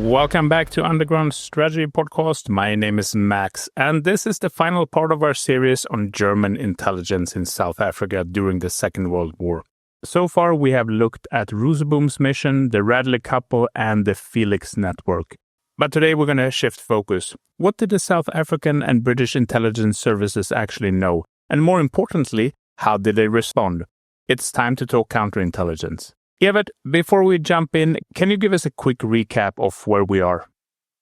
Welcome back to Underground Strategy Podcast. My name is Max, and this is the final part of our series on German intelligence in South Africa during the Second World War. So far, we have looked at Rooseboom's mission, the Radley couple, and the Felix network. But today we're going to shift focus. What did the South African and British intelligence services actually know? And more importantly, how did they respond? It's time to talk counterintelligence. Evert, before we jump in, can you give us a quick recap of where we are?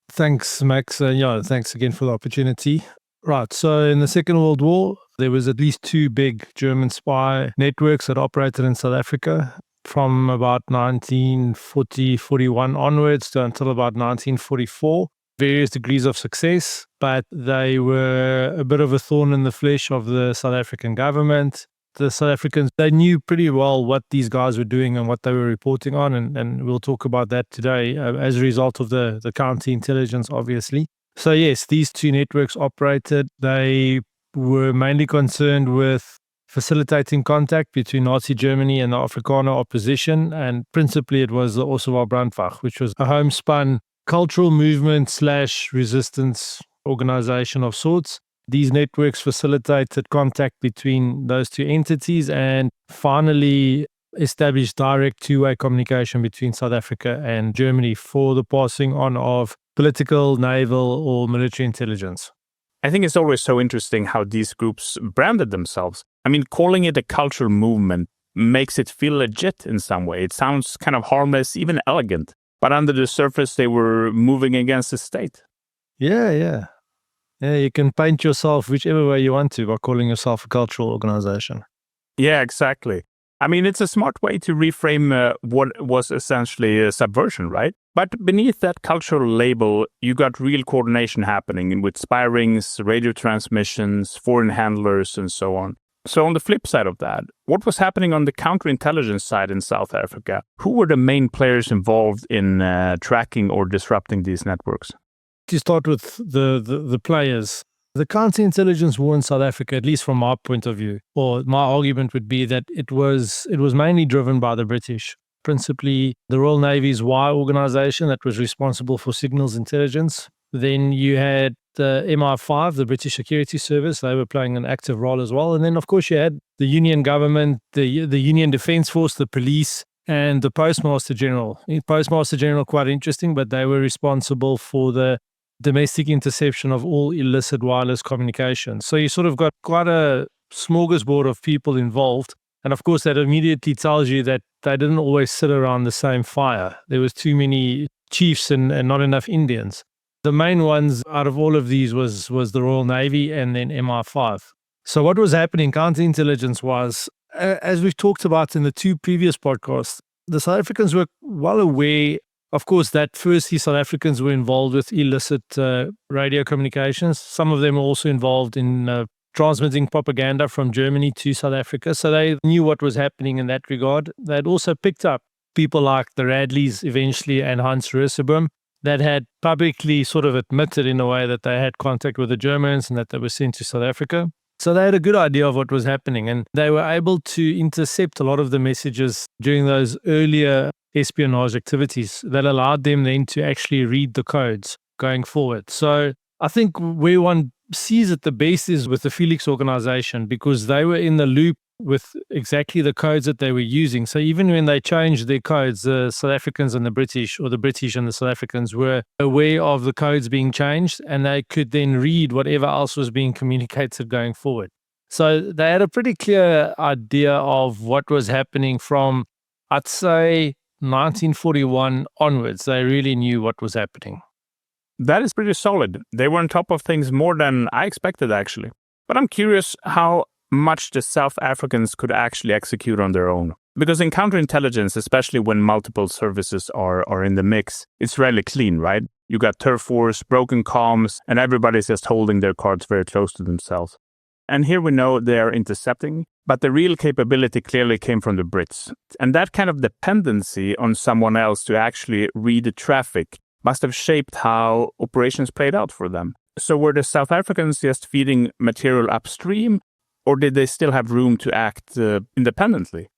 Thanks, Max. Thanks again for the opportunity. Right, so in the Second World War, there was at least two big German spy networks that operated in South Africa from about 1940-41 onwards to until about 1944. Various degrees of success, but they were a bit of a thorn in the flesh of the South African government. The South Africans, they knew pretty well what these guys were doing and what they were reporting on, and we'll talk about that today as a result of the counterintelligence, obviously. So yes, these two networks operated. They were mainly concerned with facilitating contact between Nazi Germany and the Afrikaner opposition, and principally it was the Oslo Brandwacht, which was a homespun cultural movement / resistance organization of sorts. These networks facilitated contact between those two entities and finally established direct two-way communication between South Africa and Germany for the passing on of political, naval, or military intelligence. I think it's always so interesting how these groups branded themselves. I mean, calling it a cultural movement makes it feel legit in some way. It sounds kind of harmless, even elegant. But under the surface, they were moving against the state. Yeah, you can paint yourself whichever way you want to by calling yourself a cultural organization. Yeah, exactly. I mean, it's a smart way to reframe what was essentially a subversion, right? But beneath that cultural label, you got real coordination happening with spy rings, radio transmissions, foreign handlers, and so on. So on the flip side of that, what was happening on the counterintelligence side in South Africa? Who were the main players involved in tracking or disrupting these networks? To start with the players, the counterintelligence war in South Africa, at least from my point of view, or my argument would be that it was mainly driven by the British, principally the Royal Navy's Y organization that was responsible for signals intelligence. Then you had the MI5, the British Security Service. They were playing an active role as well. And then, of course, you had the Union government, the Union Defence Force, the police, and the Postmaster General. Postmaster General, quite interesting, but they were responsible for the domestic interception of all illicit wireless communications. So you sort of got quite a smorgasbord of people involved. And of course, that immediately tells you that they didn't always sit around the same fire. There was too many chiefs and not enough Indians. The main ones out of all of these was the Royal Navy and then MI5. So what was happening counterintelligence was, as we've talked about in the two previous podcasts, the South Africans were well aware, of course, that firstly South Africans were involved with illicit radio communications. Some of them were also involved in transmitting propaganda from Germany to South Africa. So they knew what was happening in that regard. They'd also picked up people like the Radleys eventually and Hans Rooseboom that had publicly sort of admitted in a way that they had contact with the Germans and that they were sent to South Africa. So they had a good idea of what was happening, and they were able to intercept a lot of the messages during those earlier espionage activities that allowed them then to actually read the codes going forward. So I think where one sees it the best is with the Felix organization, because they were in the loop with exactly the codes that they were using. So even when they changed their codes, the South Africans and the British, or the British and the South Africans, were aware of the codes being changed, and they could then read whatever else was being communicated going forward. So they had a pretty clear idea of what was happening from, I'd say, 1941 onwards. They really knew what was happening. That is pretty solid. They were on top of things more than I expected, actually. But I'm curious how much the South Africans could actually execute on their own. Because in counterintelligence, especially when multiple services are in the mix, it's rarely clean, right? You got turf wars, broken comms, and everybody's just holding their cards very close to themselves. And here we know they are intercepting, but the real capability clearly came from the Brits. And that kind of dependency on someone else to actually read the traffic must have shaped how operations played out for them. So were the South Africans just feeding material upstream, or did they still have room to act independently?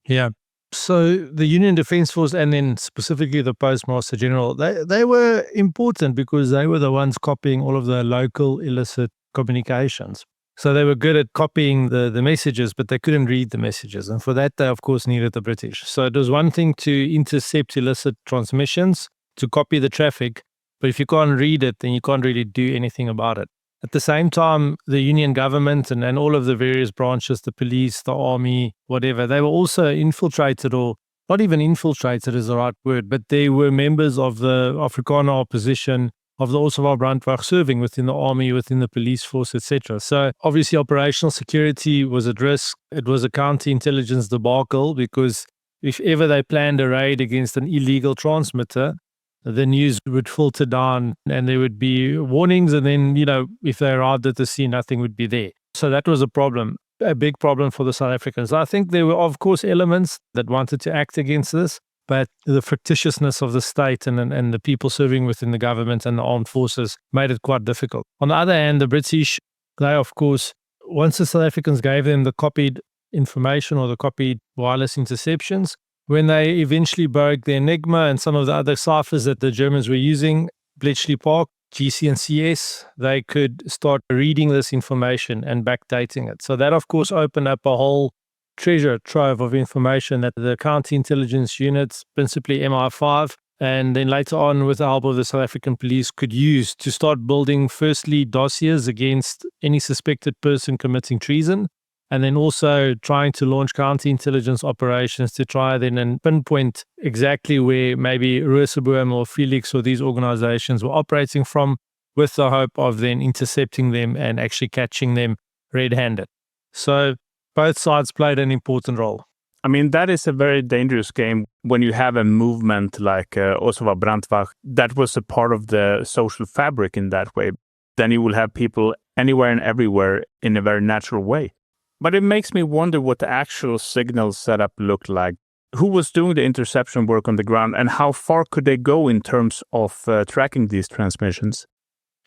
Yeah. So the Union Defence Force and then specifically the Postmaster General, they were important because they were the ones copying all of the local illicit communications. So they were good at copying the messages, but they couldn't read the messages. And for that, they, of course, needed the British. So it was one thing to intercept illicit transmissions, to copy the traffic, but if you can't read it, then you can't really do anything about it. At the same time, the Union government and all of the various branches, the police, the army, whatever, they were also infiltrated, or not even infiltrated is the right word, but they were members of the Afrikaner opposition, of the Oswald Brandwehr, serving within the army, within the police force, etc. So obviously operational security was at risk. It was a counterintelligence debacle because if ever they planned a raid against an illegal transmitter, the news would filter down and there would be warnings, and then, if they arrived at the scene, nothing would be there. So that was a big problem for the South Africans. I think there were, of course, elements that wanted to act against this, but the fictitiousness of the state and the people serving within the government and the armed forces made it quite difficult. On the other hand, the British, they, of course, once the South Africans gave them the copied information or the copied wireless interceptions, when they eventually broke the Enigma and some of the other ciphers that the Germans were using, Bletchley Park, GC and CS, they could start reading this information and backdating it. So that, of course, opened up a whole treasure trove of information that the counterintelligence units, principally MI5, and then later on with the help of the South African police, could use to start building, firstly, dossiers against any suspected person committing treason, and then also trying to launch counterintelligence operations to try then and pinpoint exactly where maybe Rooseboom or Felix or these organizations were operating from, with the hope of then intercepting them and actually catching them red-handed. So both sides played an important role. I mean, that is a very dangerous game when you have a movement like Oswald Brandwehr that was a part of the social fabric in that way. Then you will have people anywhere and everywhere in a very natural way. But it makes me wonder what the actual signal setup looked like. Who was doing the interception work on the ground, and how far could they go in terms of tracking these transmissions?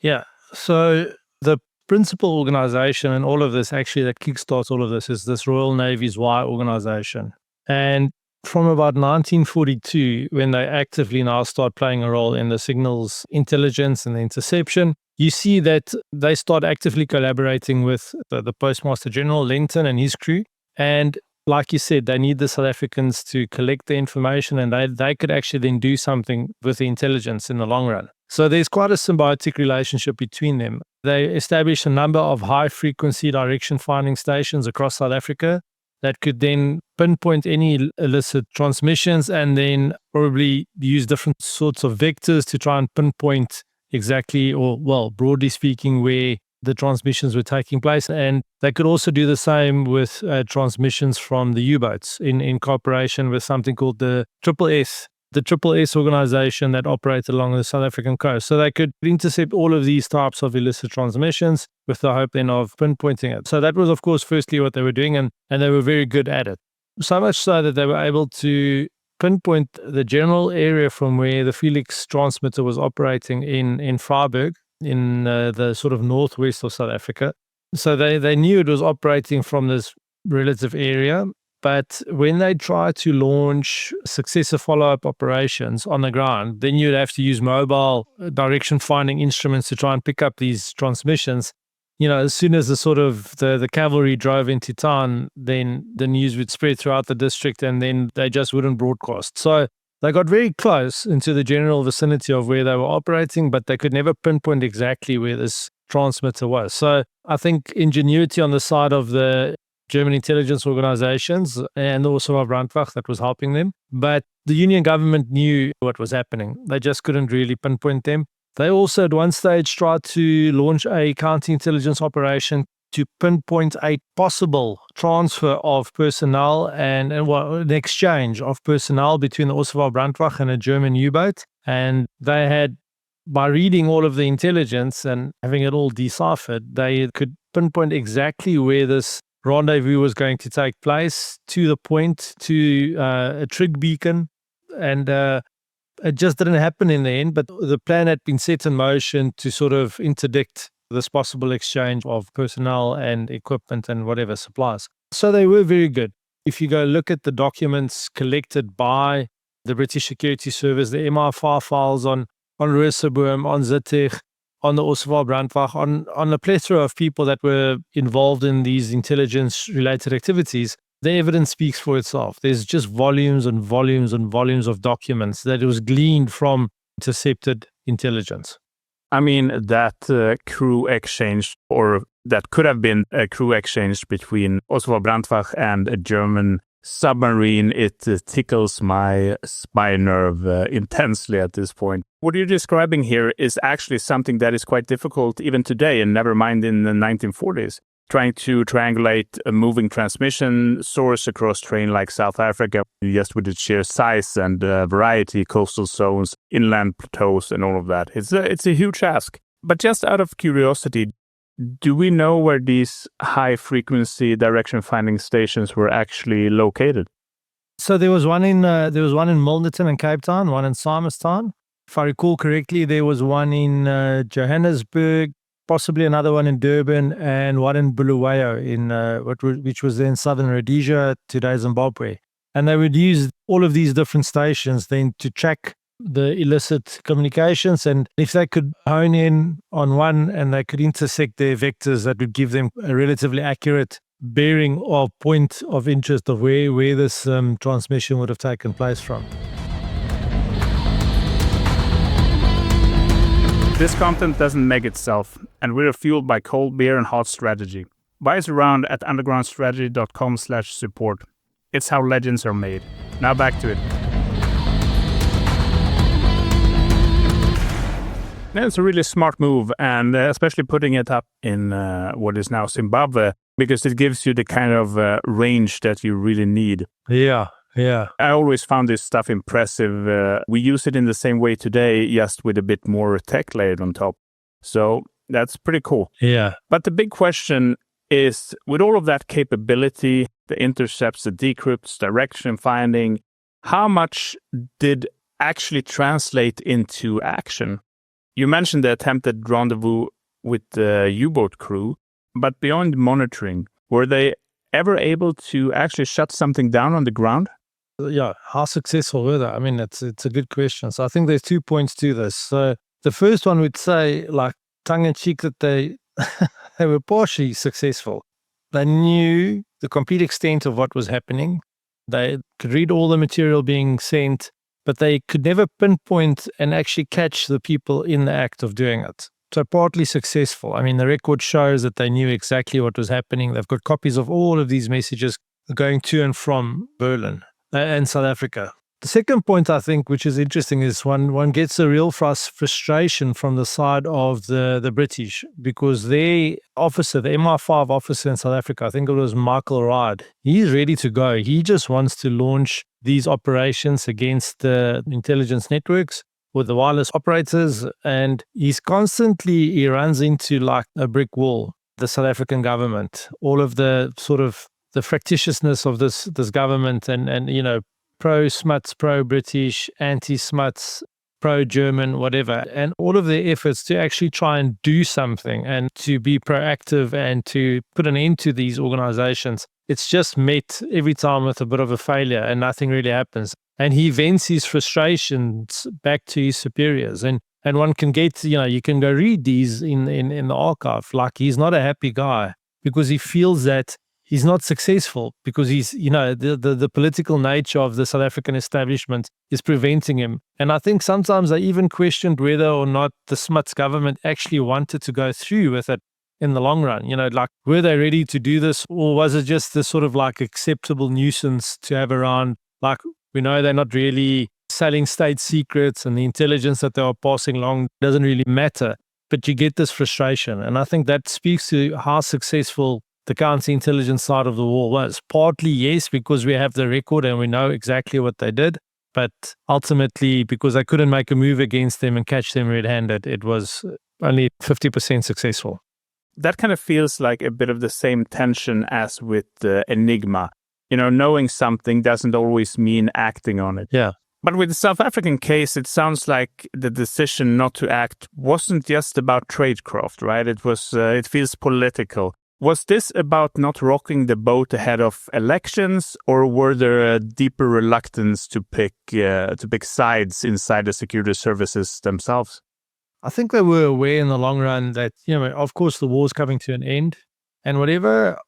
Yeah, so the principal organization and all of this, actually, that kickstarts all of this is this Royal Navy's Y organization. And from about 1942, when they actively now start playing a role in the signals intelligence and the interception, you see that they start actively collaborating with the Postmaster General, Lenton, and his crew. And like you said, they need the South Africans to collect the information, and they could actually then do something with the intelligence in the long run. So there's quite a symbiotic relationship between them. They established a number of high-frequency direction finding stations across South Africa that could then pinpoint any illicit transmissions and then probably use different sorts of vectors to try and pinpoint exactly, or, well, broadly speaking, where the transmissions were taking place. And they could also do the same with transmissions from the U-boats in cooperation with something called the Triple S organization that operated along the South African coast. So they could intercept all of these types of illicit transmissions with the hope then of pinpointing it. So that was, of course, firstly what they were doing, and they were very good at it. So much so that they were able to pinpoint the general area from where the Felix transmitter was operating in Vryburg, in the sort of northwest of South Africa. So they knew it was operating from this relative area. But when they try to launch successive follow-up operations on the ground, then you'd have to use mobile direction finding instruments to try and pick up these transmissions. As soon as the cavalry drove into town, then the news would spread throughout the district, and then they just wouldn't broadcast. So they got very close into the general vicinity of where they were operating, but they could never pinpoint exactly where this transmitter was. So I think ingenuity on the side of the German intelligence organizations and also of Brandwehr that was helping them. But the Union government knew what was happening. They just couldn't really pinpoint them. They also at one stage tried to launch a counterintelligence operation to pinpoint a possible transfer of personnel and an exchange of personnel between the Oswald Brandwehr and a German U-boat. And they had, by reading all of the intelligence and having it all deciphered, they could pinpoint exactly where this rendezvous was going to take place, to the point, to a trig beacon, and it just didn't happen in the end. But the plan had been set in motion to sort of interdict this possible exchange of personnel and equipment and whatever supplies. So they were very good. If you go look at the documents collected by the British Security Service, the MI5 files on Rooseboom, on Zittich, on the Oswald Brandwach, on a plethora of people that were involved in these intelligence-related activities, the evidence speaks for itself. There's just volumes and volumes and volumes of documents that it was gleaned from intercepted intelligence. I mean, that crew exchange, or that could have been a crew exchange between Oswald Brandwach and a German submarine, it tickles my spine nerve intensely at this point. What you're describing here is actually something that is quite difficult even today, and never mind in the 1940s. Trying to triangulate a moving transmission source across terrain like South Africa, just with its sheer size and variety, coastal zones, inland plateaus, and all of that. It's a huge ask. But just out of curiosity, do we know where these high-frequency direction-finding stations were actually located? So there was one in Milnerton and Cape Town, one in Simonstown. If I recall correctly, there was one in Johannesburg, possibly another one in Durban, and one in Bulawayo, which was then southern Rhodesia, today Zimbabwe. And they would use all of these different stations then to track the illicit communications, and if they could hone in on one and they could intersect their vectors, that would give them a relatively accurate bearing or point of interest of where this transmission would have taken place from. This content doesn't make itself, and we're fueled by cold beer and hot strategy. Buy us around at undergroundstrategy.com/support. It's how legends are made. Now back to it. It's a really smart move, and especially putting it up in what is now Zimbabwe, because it gives you the kind of range that you really need. Yeah. I always found this stuff impressive. We use it in the same way today, just with a bit more tech layered on top. So that's pretty cool. Yeah. But the big question is, with all of that capability, the intercepts, the decrypts, direction finding, how much did actually translate into action? You mentioned the attempted rendezvous with the U-boat crew, but beyond monitoring, were they ever able to actually shut something down on the ground? Yeah, how successful were they? I mean, it's a good question. So I think there's 2 points to this. So the first one would say, like, tongue-in-cheek, that they were partially successful. They knew the complete extent of what was happening. They could read all the material being sent, but they could never pinpoint and actually catch the people in the act of doing it. So partly successful. I mean, the record shows that they knew exactly what was happening. They've got copies of all of these messages going to and from Berlin and South Africa. The second point, I think, which is interesting, is one gets a real frustration from the side of the British, because their officer, the MI5 officer in South Africa, I think it was Michael Ride, he's ready to go. He just wants to launch these operations against the intelligence networks with the wireless operators, and he runs into like a brick wall. The South African government, all of the sort of the fractiousness of this government, and you know, pro-Smuts, pro-British, anti-Smuts, pro-German, whatever, and all of their efforts to actually try and do something and to be proactive and to put an end to these organizations, it's just met every time with a bit of a failure and nothing really happens. And he vents his frustrations back to his superiors. And one can get, you know, you can go read these in the archive. Like, he's not a happy guy because he feels that he's not successful, because he's, you know, the political nature of the South African establishment is preventing him. And I think sometimes I even questioned whether or not the Smuts government actually wanted to go through with it in the long run. You know, like, were they ready to do this, or was it just this sort of like acceptable nuisance to have around? Like, we know they're not really selling state secrets, and the intelligence that they are passing along doesn't really matter, but you get this frustration. And I think that speaks to how successful the counterintelligence side of the war was. Partly, yes, because we have the record and we know exactly what they did, but ultimately, because I couldn't make a move against them and catch them red-handed, it was only 50% successful. That kind of feels like a bit of the same tension as with Enigma. You know, knowing something doesn't always mean acting on it. Yeah. But with the South African case, it sounds like the decision not to act wasn't just about tradecraft, right? It feels political. Was this about not rocking the boat ahead of elections, or were there a deeper reluctance to pick sides inside the security services themselves? I think they were aware in the long run that, of course, the war's coming to an end, and whatever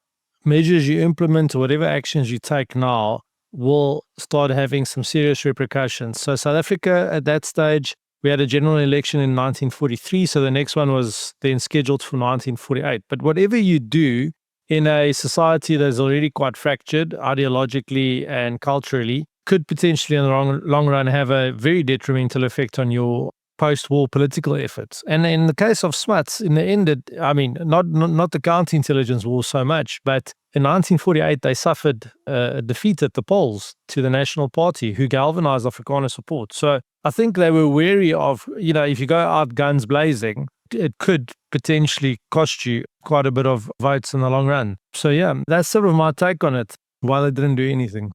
measures you implement or whatever actions you take now will start having some serious repercussions. So South Africa at that stage, we had a general election in 1943, so the next one was then scheduled for 1948. But whatever you do in a society that's already quite fractured ideologically and culturally could potentially in the long run have a very detrimental effect on your post-war political efforts. And in the case of Smuts, in the end, not the counterintelligence war so much, but in 1948, they suffered a defeat at the polls to the National Party, who galvanized Afrikaner support. So I think they were wary of, if you go out guns blazing, it could potentially cost you quite a bit of votes in the long run. So yeah, that's sort of my take on it, why they didn't do anything.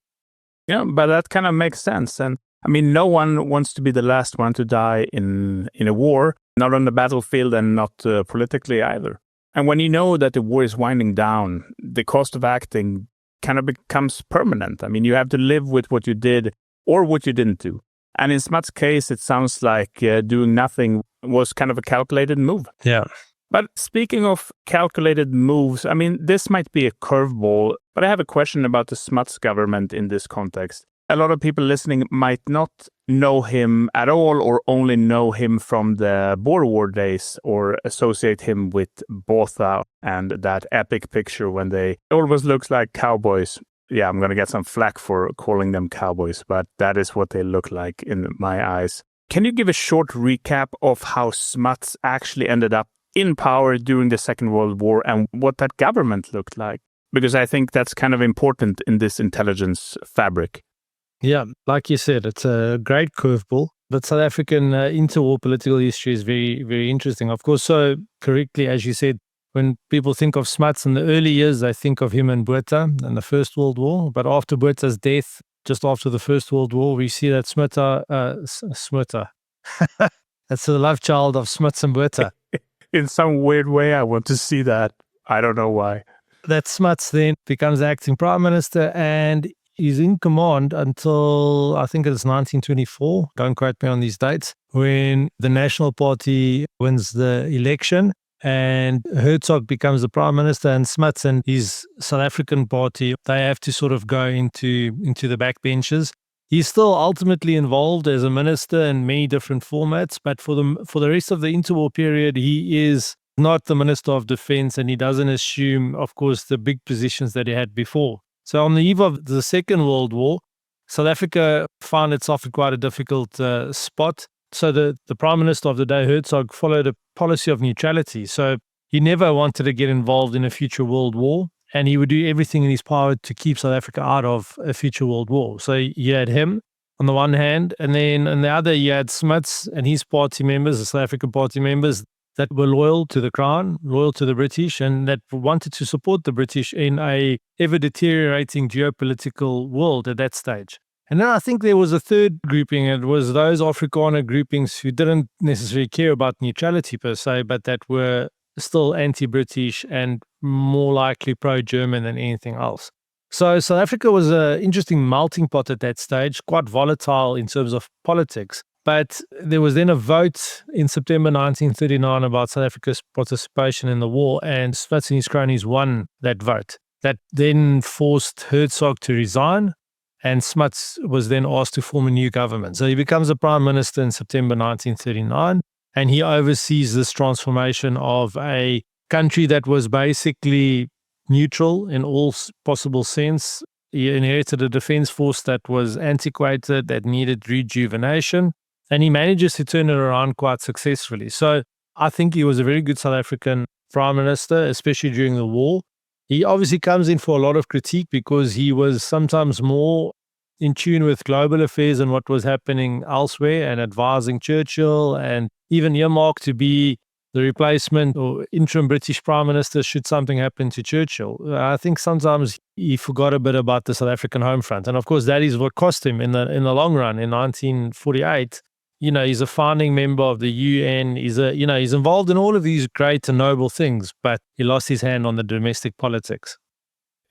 Yeah, but that kind of makes sense. And no one wants to be the last one to die in a war, not on the battlefield and not politically either. And when you know that the war is winding down, the cost of acting kind of becomes permanent. You have to live with what you did or what you didn't do. And in Smuts' case, it sounds like doing nothing was kind of a calculated move. Yeah. But speaking of calculated moves, this might be a curveball, but I have a question about the Smuts government in this context. A lot of people listening might not know him at all or only know him from the Boer War days or associate him with Botha and that epic picture when they always looks like cowboys. Yeah, I'm going to get some flack for calling them cowboys, but that is what they look like in my eyes. Can you give a short recap of how Smuts actually ended up in power during the Second World War and what that government looked like? Because I think that's kind of important in this intelligence fabric. Yeah, like you said, it's a great curveball. But South African interwar political history is very, very interesting. Of course, so correctly, as you said, when people think of Smuts in the early years, they think of him and Botha in the First World War. But after Botha's death, just after the First World War, we see that Smutter. That's the love child of Smuts and Botha. In some weird way, I want to see that. I don't know why. That Smuts then becomes acting prime minister and he's in command until I think it's 1924, don't quote me on these dates, when the National Party wins the election and Hertzog becomes the prime minister and Smuts and his South African party, they have to sort of go into the backbenches. He's still ultimately involved as a minister in many different formats, but for the rest of the interwar period, he is not the Minister of Defense and he doesn't assume, of course, the big positions that he had before. So on the eve of the Second World War, South Africa found itself in quite a difficult spot. So the Prime Minister of the day, Hertzog, followed a policy of neutrality. So he never wanted to get involved in a future world war, and he would do everything in his power to keep South Africa out of a future world war. So you had him on the one hand, and then on the other you had Smuts and his party members, the South African party members, that were loyal to the Crown, loyal to the British, and that wanted to support the British in a ever-deteriorating geopolitical world at that stage. And then I think there was a third grouping. It was those Afrikaner groupings who didn't necessarily care about neutrality per se, but that were still anti-British and more likely pro-German than anything else. So South Africa was an interesting melting pot at that stage, quite volatile in terms of politics. But there was then a vote in September 1939 about South Africa's participation in the war, and Smuts and his cronies won that vote. That then forced Hertzog to resign, and Smuts was then asked to form a new government. So he becomes a prime minister in September 1939, and he oversees this transformation of a country that was basically neutral in all possible sense. He inherited a defense force that was antiquated, that needed rejuvenation. And he manages to turn it around quite successfully. So I think he was a very good South African prime minister, especially during the war. He obviously comes in for a lot of critique because he was sometimes more in tune with global affairs and what was happening elsewhere and advising Churchill and even earmarked to be the replacement or interim British prime minister should something happen to Churchill. I think sometimes he forgot a bit about the South African home front. And of course, that is what cost him in the long run. In 1948, he's a founding member of the UN. He's involved in all of these great and noble things, but he lost his hand on the domestic politics.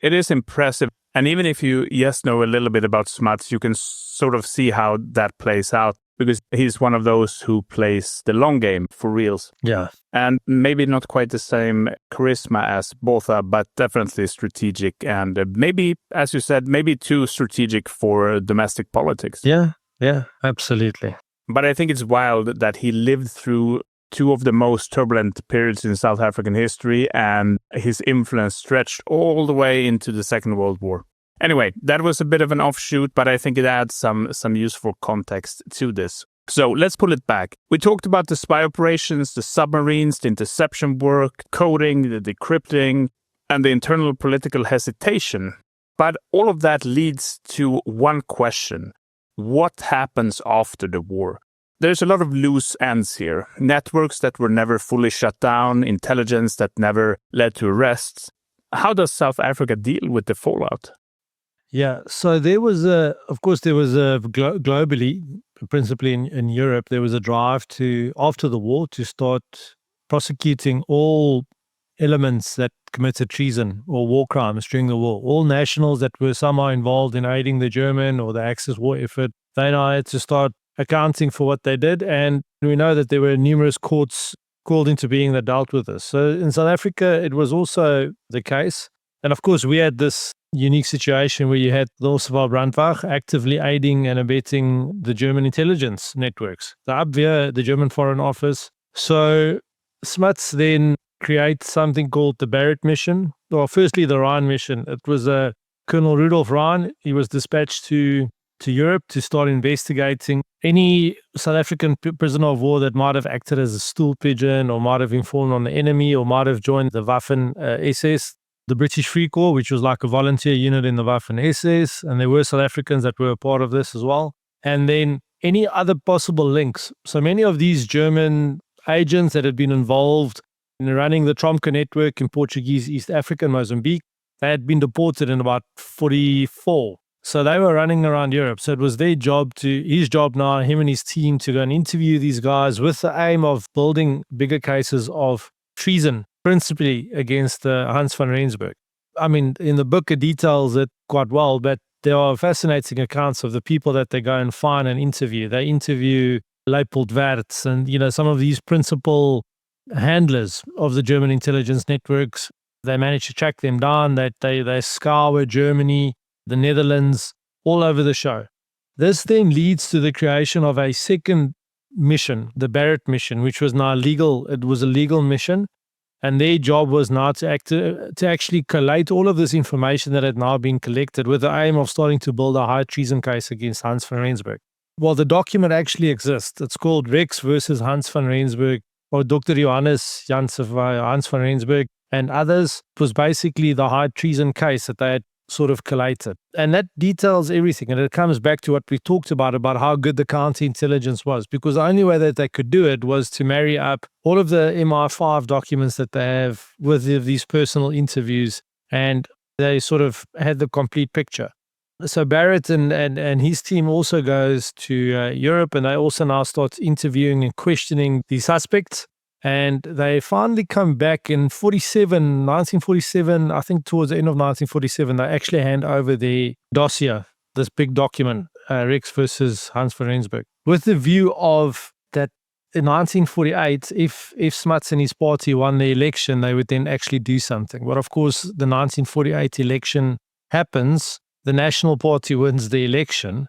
It is impressive. And even if you know a little bit about Smuts, you can sort of see how that plays out, because he's one of those who plays the long game for reals. Yeah. And maybe not quite the same charisma as Botha, but definitely strategic. And maybe, as you said, maybe too strategic for domestic politics. Yeah, absolutely. But I think it's wild that he lived through two of the most turbulent periods in South African history, and his influence stretched all the way into the Second World War. Anyway, that was a bit of an offshoot, but I think it adds some useful context to this. So let's pull it back. We talked about the spy operations, the submarines, the interception work, coding, the decrypting, and the internal political hesitation. But all of that leads to one question. What happens after the war? There's a lot of loose ends here. Networks that were never fully shut down, intelligence that never led to arrests. How does South Africa deal with the fallout? Yeah, so there was globally, principally in Europe, there was a drive after the war, to start prosecuting all elements that committed treason or war crimes during the war. All nationals that were somehow involved in aiding the German or the Axis war effort, they now had to start accounting for what they did. And we know that there were numerous courts called into being that dealt with this. So in South Africa, it was also the case. And of course, we had this unique situation where you had the Oswald Brandwag actively aiding and abetting the German intelligence networks, the Abwehr, the German Foreign Office. So Smuts then creates something called the Barrett Mission. Well, firstly, the Rhine Mission. It was Colonel Rudolf Rhine. He was dispatched to Europe to start investigating any South African prisoner of war that might have acted as a stool pigeon, or might have informed on the enemy, or might have joined the Waffen SS, the British Free Corps, which was like a volunteer unit in the Waffen SS. And there were South Africans that were a part of this as well. And then any other possible links. So many of these German agents that had been involved in running the Tromka network in Portuguese East Africa and Mozambique, they had been deported in about 1944. So they were running around Europe. So it was his job now, him and his team, to go and interview these guys with the aim of building bigger cases of treason, principally against Hans van Rensburg. I mean, in the book it details it quite well, but there are fascinating accounts of the people that they go and find and interview. They interview Leipold Wertz and, some of these principal handlers of the German intelligence networks. They manage to track them down. They scour Germany, the Netherlands, all over the show. This then leads to the creation of a second mission, the Barrett Mission, which was now legal. It was a legal mission. And their job was now to actually collate all of this information that had now been collected with the aim of starting to build a high treason case against Hans van Rensburg. Well, the document actually exists. It's called Rex versus Hans van Rensburg, or Dr. Johannes Hans van Rensburg and others. It was basically the high treason case that they had sort of collated. And that details everything. And it comes back to what we talked about how good the counterintelligence was, because the only way that they could do it was to marry up all of the MI5 documents that they have with these personal interviews, and they sort of had the complete picture. So Barrett and his team also goes to Europe, and they also now start interviewing and questioning the suspects. And they finally come back in 1947, I think towards the end of 1947, they actually hand over the dossier, this big document, Rex versus Hans van Rensburg, with the view of that in 1948, if Smuts and his party won the election, they would then actually do something. But of course, the 1948 election happens, the National Party wins the election,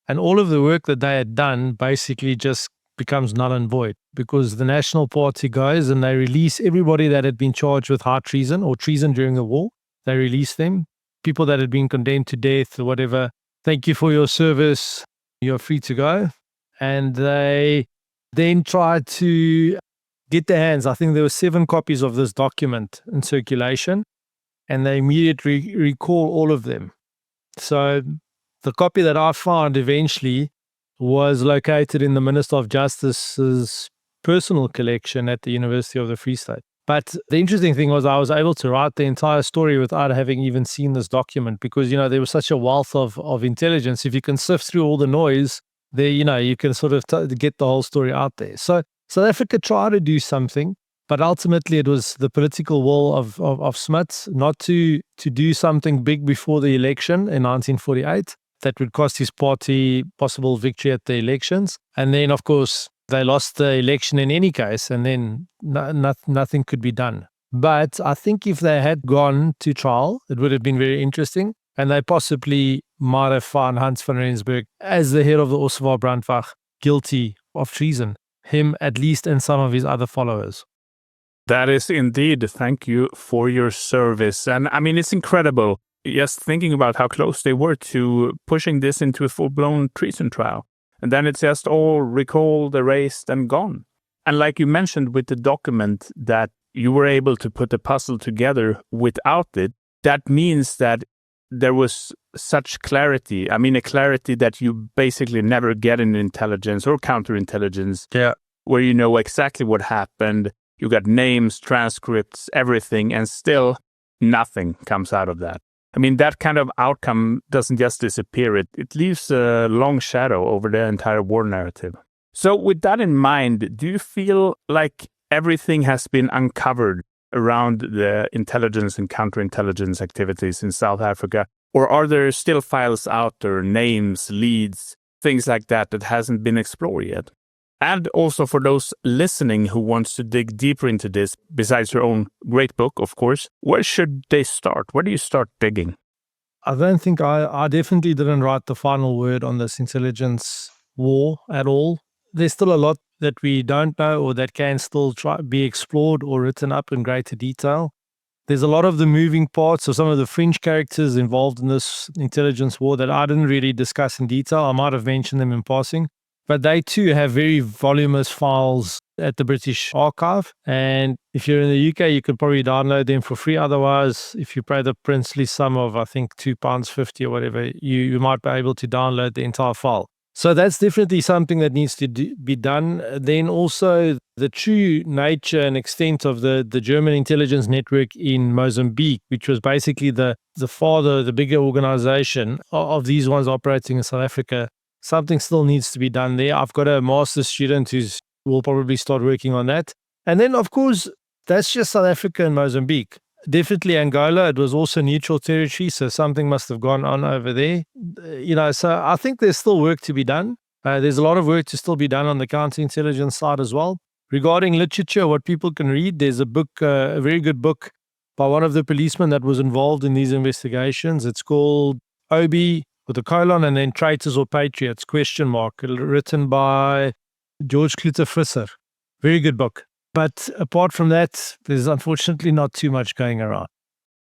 and all of the work that they had done basically just becomes null and void, because the National Party goes and they release everybody that had been charged with high treason or treason during the war. They release them. People that had been condemned to death or whatever, thank you for your service, you're free to go. And they then tried to get their hands, I think there were 7 copies of this document in circulation, and they immediately recall all of them. So the copy that I found eventually was located in the Minister of Justice's personal collection at the University of the Free State. But the interesting thing was I was able to write the entire story without having even seen this document, because, there was such a wealth of intelligence. If you can sift through all the noise, there, you can sort of get the whole story out there. So South Africa tried to do something, but ultimately it was the political will of Smuts not to do something big before the election in 1948 that would cost his party possible victory at the elections. And then, of course, they lost the election in any case, and then nothing could be done. But I think if they had gone to trial, it would have been very interesting. And they possibly might have found Hans van Rensburg as the head of the Oswald Brandwag guilty of treason, him at least and some of his other followers. That is indeed. Thank you for your service. And I mean, it's incredible just thinking about how close they were to pushing this into a full-blown treason trial. And then it's just all recalled, erased, and gone. And like you mentioned with the document that you were able to put the puzzle together without it, that means that there was such clarity. I mean, a clarity that you basically never get in intelligence or counterintelligence. Yeah. Where you know exactly what happened. You got names, transcripts, everything, and still nothing comes out of that. I mean, that kind of outcome doesn't just disappear. It leaves a long shadow over the entire war narrative. So with that in mind, do you feel like everything has been uncovered around the intelligence and counterintelligence activities in South Africa? Or are there still files out there, names, leads, things like that hasn't been explored yet? And also for those listening who wants to dig deeper into this, besides your own great book, of course, where should they start? Where do you start digging? I don't think I definitely didn't write the final word on this intelligence war at all. There's still a lot that we don't know or that can still be explored or written up in greater detail. There's a lot of the moving parts or some of the fringe characters involved in this intelligence war that I didn't really discuss in detail. I might have mentioned them in passing. But they too have very voluminous files at the British Archive. And if you're in the UK, you could probably download them for free. Otherwise, if you pay the princely sum of, I think, £2.50 or whatever, you might be able to download the entire file. So that's definitely something that needs to be done. Then also the true nature and extent of the German intelligence network in Mozambique, which was basically the bigger organization of these ones operating in South Africa. Something still needs to be done there. I've got a master's student who will probably start working on that. And then, of course, that's just South Africa and Mozambique. Definitely Angola. It was also neutral territory, so something must have gone on over there. So I think there's still work to be done. There's a lot of work to still be done on the counterintelligence side as well. Regarding literature, what people can read, there's a book, a very good book by one of the policemen that was involved in these investigations. It's called Obi, with a colon, and then Traitors or Patriots, ? Written by George Kluter-Visser. Very good book. But apart from that, there's unfortunately not too much going around.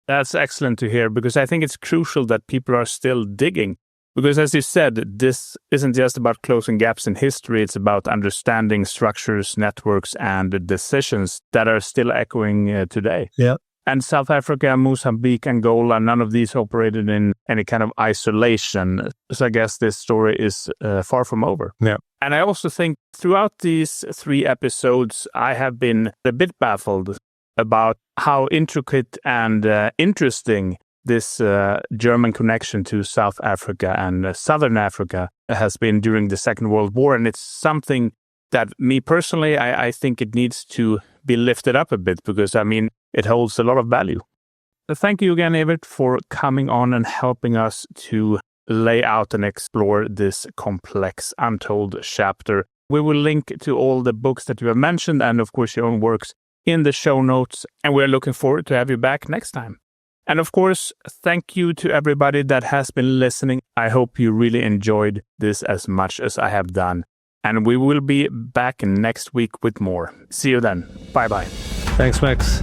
That's excellent to hear, because I think it's crucial that people are still digging. Because as you said, this isn't just about closing gaps in history, it's about understanding structures, networks, and decisions that are still echoing today. Yeah. And South Africa, Mozambique, Angola, none of these operated in any kind of isolation. So I guess this story is far from over. Yeah. And I also think throughout these 3 episodes, I have been a bit baffled about how intricate and interesting this German connection to South Africa and Southern Africa has been during the Second World War. And it's something that me personally, I think it needs to be lifted up a bit, because I mean, it holds a lot of value. Thank you again, Evert, for coming on and helping us to lay out and explore this complex, untold chapter. We will link to all the books that you have mentioned and, of course, your own works in the show notes. And we're looking forward to have you back next time. And, of course, thank you to everybody that has been listening. I hope you really enjoyed this as much as I have done. And we will be back next week with more. See you then. Bye-bye. Thanks, Max.